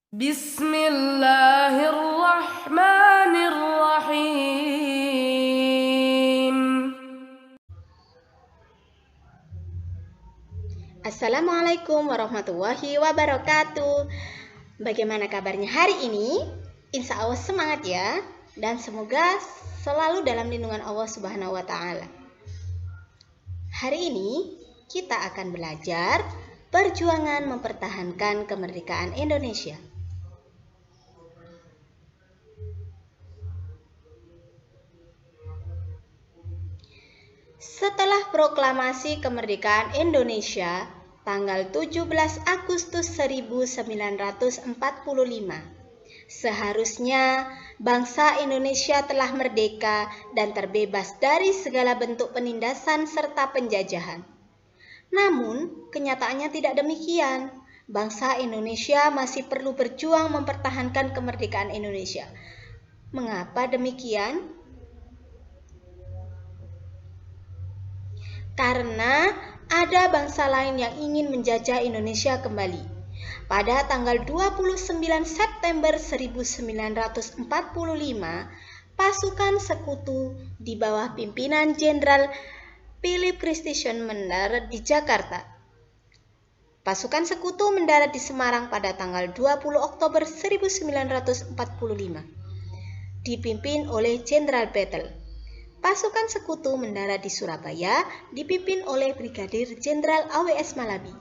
Bismillahirrahmanirrahim. Assalamualaikum warahmatullahi wabarakatuh. Bagaimana kabarnya hari ini? Insya Allah semangat ya. Dan semoga selalu dalam lindungan Allah Subhanahu wa Ta'ala. Hari ini kita akan belajar perjuangan mempertahankan kemerdekaan Indonesia. Setelah proklamasi kemerdekaan Indonesia tanggal 17 Agustus 1945, seharusnya bangsa Indonesia telah merdeka dan terbebas dari segala bentuk penindasan serta penjajahan. Namun, kenyataannya tidak demikian. Bangsa Indonesia masih perlu berjuang mempertahankan kemerdekaan Indonesia. Mengapa demikian? Karena ada bangsa lain yang ingin menjajah Indonesia kembali. Pada tanggal 29 September 1945, pasukan sekutu di bawah pimpinan Jenderal Philip Christison mendarat di Jakarta. Pasukan sekutu mendarat di Semarang pada tanggal 20 Oktober 1945, dipimpin oleh Jenderal Battle. Pasukan sekutu mendarat di Surabaya dipimpin oleh Brigadir Jenderal AWS Malabi.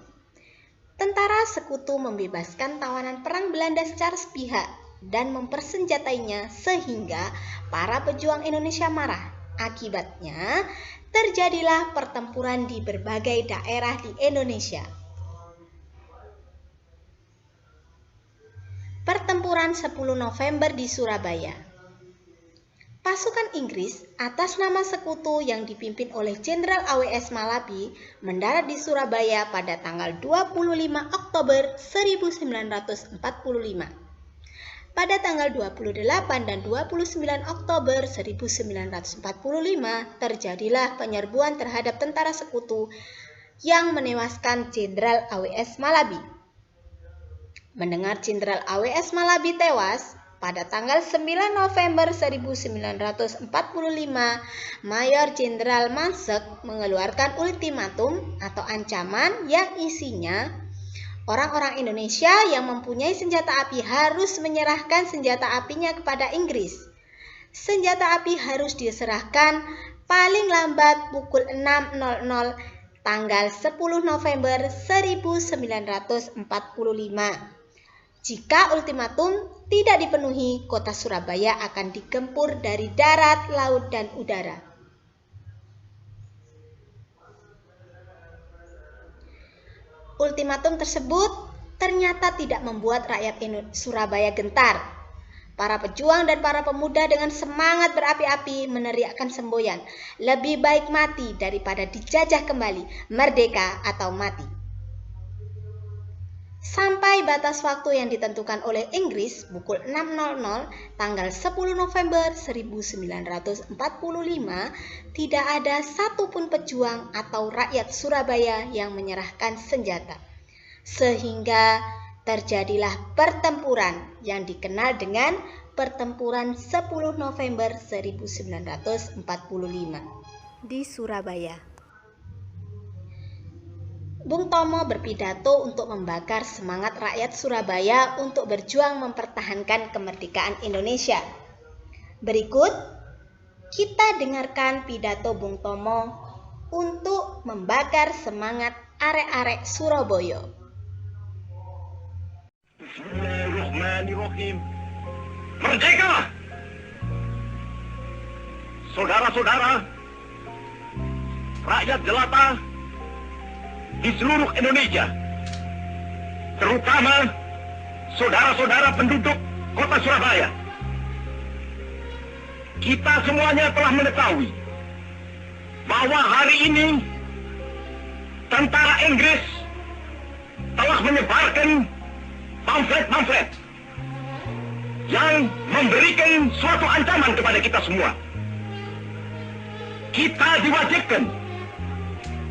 Tentara sekutu membebaskan tawanan perang Belanda secara sepihak dan mempersenjatainya sehingga para pejuang Indonesia marah. Akibatnya, terjadilah pertempuran di berbagai daerah di Indonesia. Pertempuran 10 November di Surabaya. Pasukan Inggris atas nama sekutu yang dipimpin oleh Jenderal AWS Malabi mendarat di Surabaya pada tanggal 25 Oktober 1945. Pada tanggal 28 dan 29 Oktober 1945 terjadilah penyerbuan terhadap tentara sekutu yang menewaskan Jenderal AWS Malabi. Mendengar Jenderal AWS Malabi tewas, pada tanggal 9 November 1945, Mayor Jenderal Mansek mengeluarkan ultimatum atau ancaman yang isinya orang-orang Indonesia yang mempunyai senjata api harus menyerahkan senjata apinya kepada Inggris. Senjata api harus diserahkan paling lambat pukul 6.00 tanggal 10 November 1945. Jika ultimatum tidak dipenuhi, kota Surabaya akan digempur dari darat, laut, dan udara. Ultimatum tersebut ternyata tidak membuat rakyat Surabaya gentar. Para pejuang dan para pemuda dengan semangat berapi-api meneriakkan semboyan, lebih baik mati daripada dijajah kembali, merdeka atau mati. Sampai batas waktu yang ditentukan oleh Inggris pukul 6.00 tanggal 10 November 1945, tidak ada satupun pejuang atau rakyat Surabaya yang menyerahkan senjata. Sehingga terjadilah pertempuran yang dikenal dengan Pertempuran 10 November 1945 di Surabaya. Bung Tomo berpidato untuk membakar semangat rakyat Surabaya untuk berjuang mempertahankan kemerdekaan Indonesia. Berikut kita dengarkan pidato Bung Tomo untuk membakar semangat arek-arek Surabaya. Bismillahirrahmanirrahim. Merdeka! Saudara-saudara, rakyat jelata di seluruh Indonesia, terutama saudara-saudara penduduk kota Surabaya. Kita semuanya telah mengetahui bahwa hari ini tentara Inggris telah menyebarkan pamflet-pamflet yang memberikan suatu ancaman kepada kita semua. Kita diwajibkan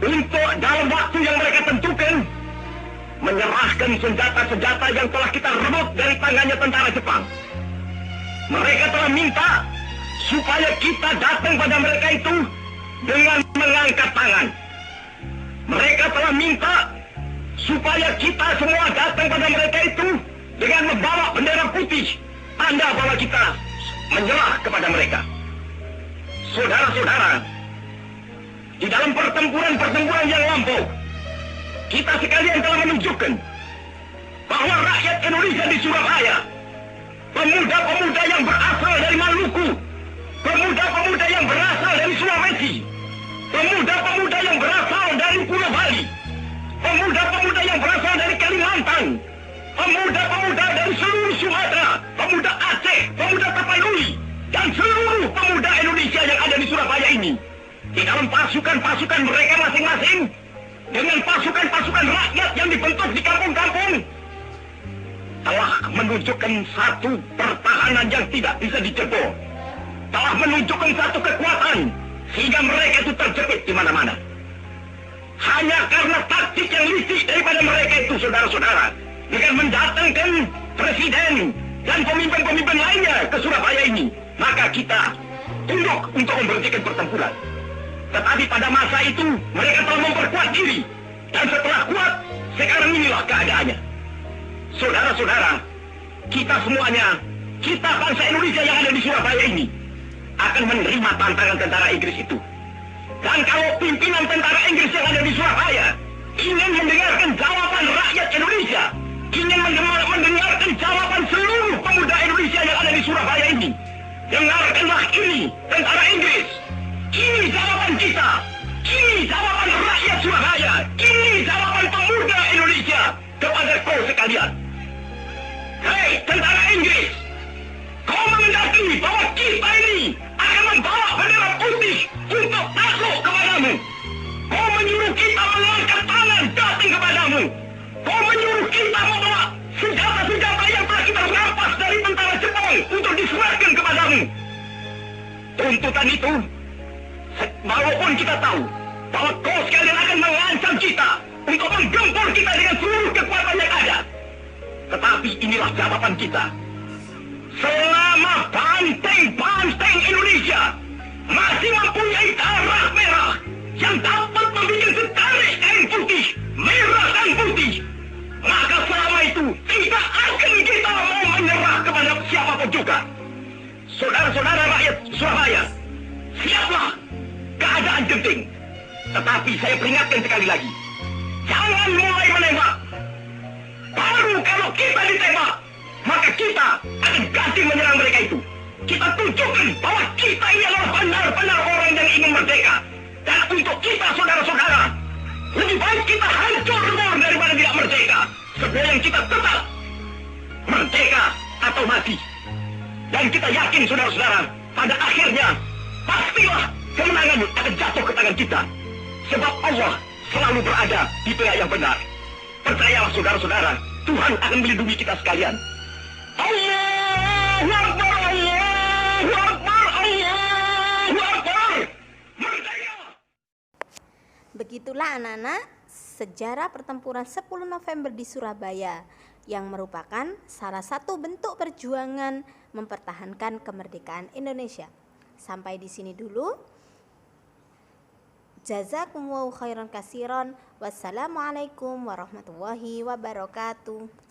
untuk dalam waktu yang mereka tentukan menyerahkan senjata-senjata yang telah kita rebut dari tangannya tentara Jepang. Mereka telah minta supaya kita datang pada mereka itu dengan mengangkat tangan. Mereka telah minta supaya kita semua datang pada mereka itu dengan membawa bendera putih, tanda bahwa kita menyerah kepada mereka. Saudara-saudara, di dalam pertempuran-pertempuran yang lampau, kita sekalian telah menunjukkan bahwa rakyat Indonesia di Surabaya, pemuda-pemuda yang berasal dari Maluku, pemuda-pemuda yang berasal dari Sulawesi, pemuda-pemuda yang berasal dari Pulau Bali, pemuda-pemuda yang berasal dari Kalimantan, pemuda-pemuda dari seluruh Sumatera, pemuda Aceh, pemuda Tapanuli, dan seluruh pemuda Indonesia yang ada di Surabaya ini, di dalam pasukan-pasukan mereka masing-masing, dengan pasukan-pasukan rakyat yang dibentuk di kampung-kampung, telah menunjukkan satu pertahanan yang tidak bisa dijebol, telah menunjukkan satu kekuatan sehingga mereka itu terjepit di mana-mana. Hanya karena taktik yang licik daripada mereka itu, saudara-saudara, dengan mendatangkan presiden dan pemimpin-pemimpin lainnya ke Surabaya ini, maka kita tunduk untuk memberhentikan pertempuran. Tetapi pada masa itu mereka telah memperkuat diri, dan setelah kuat, sekarang inilah keadaannya. Saudara-saudara, kita semuanya, kita bangsa Indonesia yang ada di Surabaya ini, akan menerima tantangan tentara Inggris itu. Dan kalau pimpinan tentara Inggris yang ada di Surabaya ingin mendengarkan jawaban rakyat Indonesia, ingin mendengarkan jawaban seluruh pemuda Indonesia yang ada di Surabaya ini, dengarkanlah ini, tentara Inggris. Ini jawaban kita. Ini jawaban rakyat Surabaya. Ini jawaban pemuda Indonesia kepada kau sekalian. Hei, tentara Inggris, kau mengendaki bahwa kita ini akan membawa bendera putih untuk takluk kepadamu. Kau menyuruh kita mengangkat tangan datang kepadamu. Kau menyuruh kita membawa senjata-senjata yang telah kita rampas dari tentara Jepang untuk diserahkan kepadamu. Tuntutan itu, walaupun kita tahu bahwa kau sekalian akan mengancam kita untuk menggempur kita dengan seluruh kekuatan yang ada, tetapi inilah jawaban kita. Selama banteng-banteng Indonesia masih mempunyai darah merah yang dapat membuat setarik kain putih, merah dan putih, maka selama itu tidak akan kita mau menyerah kepada siapapun juga. Saudara-saudara rakyat Surabaya, siaplah, keadaan genting. Tetapi saya peringatkan sekali lagi, jangan mulai menembak. Baru kalau kita ditembak, maka kita akan ganti menyerang mereka itu. Kita tunjukkan bahwa kita ini adalah benar-benar orang yang ingin merdeka. Dan untuk kita, saudara-saudara, lebih baik kita hancur lebur daripada tidak merdeka. Sebelum kita tetap merdeka atau mati. Dan kita yakin, saudara-saudara, pada akhirnya pastilah kemenangan akan jatuh ke tangan kita. Sebab Allah selalu berada di pihak yang benar. Percayalah, saudara-saudara, Tuhan akan melindungi kita sekalian. Allahu Akbar, Allahu Akbar, Allahu Akbar. Merdeka! Begitulah anak-anak sejarah pertempuran 10 November di Surabaya yang merupakan salah satu bentuk perjuangan mempertahankan kemerdekaan Indonesia. Sampai di sini dulu. Jazakumullahu khairan katsiran. Wassalamualaikum warahmatullahi wabarakatuh.